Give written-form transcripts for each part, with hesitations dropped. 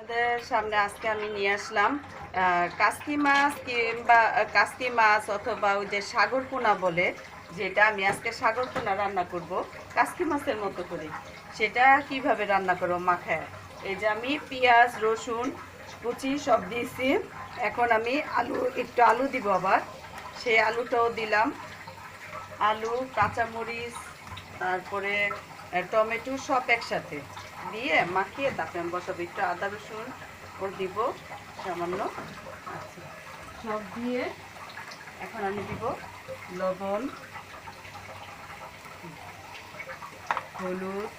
আপনাদের সামনে আজকে আমি নিয়ে আসলাম কাস্কি মাছ কিংবা কাস্কি মাছ অথবা ওই যে সাগর পোনা বলে, যেটা আমি আজকে সাগর পোনা রান্না করব কাস্কি মাছের মতো করে। সেটা কিভাবে রান্না করবো মাখায়। এই যে আমি পেঁয়াজ রসুন কুচি সব দিয়েছি। এখন আমি একটু আলু দিব, আবার সেই আলুটাও দিলাম। আলু কাঁচামরিচ তারপরে টমেটো সব একসাথে দিয়ে মাখিয়ে তারপরে আমি বসাবো। একটু আদা রসুন ও দিব সামান্য। আচ্ছা, সব দিয়ে এখন আমি দিব লবণ, হলুদ,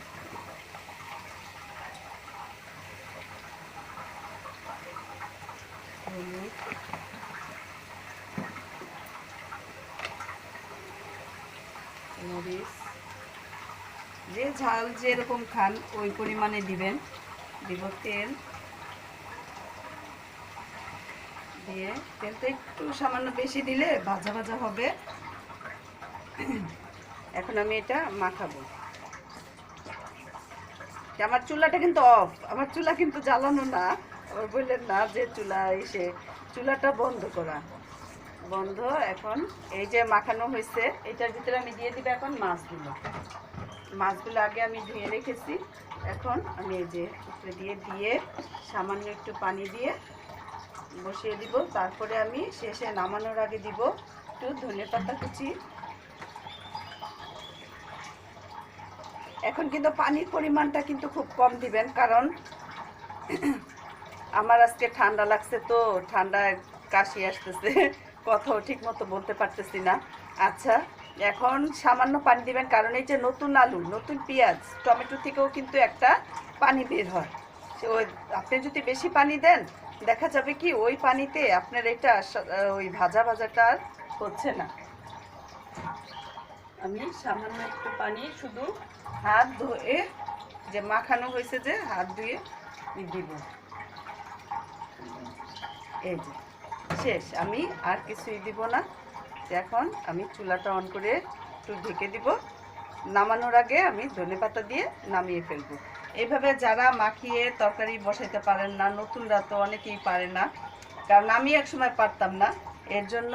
হলুদ, মরিচ, যে ঝাল যেরকম খান ওই পরিমাণে দিবেন। দিব তেল, দিয়ে তেলটা একটু সামান্য বেশি দিলে ভাজা ভাজা হবে। এখন আমি এটা মাখাবো। আমার চুলাটা কিন্তু অফ, আমার চুলা কিন্তু জ্বালানো না। আবার বললেন না যে চুলা এসে, চুলাটা বন্ধ করা, বন্ধ। এখন এই যে মাখানো হয়েছে, এটার ভিতরে আমি দিয়ে দিব এখন মাছগুলো। মাছগুলো আগে আমি ধুয়ে রেখেছি। এখন আমি এই যে উপরে দিয়ে দিয়ে সামান্য একটু পানি দিয়ে বসিয়ে দিব। তারপরে আমি শেষে নামানোর আগে দিব একটু ধনেপাতা কুচি। এখন কিন্তু পানির পরিমাণটা কিন্তু খুব কম দিবেন, কারণ আমার আজকে ঠান্ডা লাগছে, তো ঠান্ডায় কাশি আসতেছে, কথাও ঠিক মতো বলতে পারতেছি না। আচ্ছা, এখন সামান্য পানি দিবেন, কারণ এই যে নতুন আলু নতুন পেঁয়াজ টমেটো থেকেও কিন্তু একটা পানি বের হয়। ওই আপনি যদি বেশি পানি দেন, দেখা যাবে কি ওই পানিতে আপনার এটা ওই ভাজা ভাজাটা আর হচ্ছে না। আমি সামান্য একটু পানি শুধু হাত ধুয়ে, যে মাখানো হয়েছে যে হাত ধুয়ে দিব। এই যে শেষ, আমি আর কিছুই দিব না। এখন আমি চুলাটা অন করে একটু ঢেকে দিব। নামানোর আগে আমি ধনেপাতা দিয়ে নামিয়ে ফেলবো। এইভাবে যারা মাখিয়ে তরকারি বসাইতে পারেন না, নতুনরা তো অনেকেই পারে না, কারণ আমি একসময় পারতাম না। এর জন্য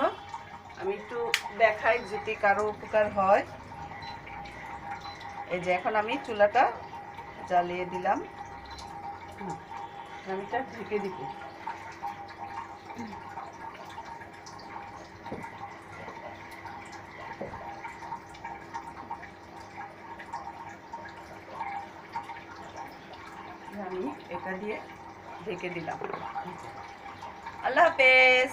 আমি একটু দেখাই যদি কারো উপকার হয়। এই যে এখন আমি চুলাটা জ্বালিয়ে দিলাম। আমি এটা ঢেকে দিব। আমি এটা দিয়ে ঢেকে দিলাম। আল্লাহ হাফেজ।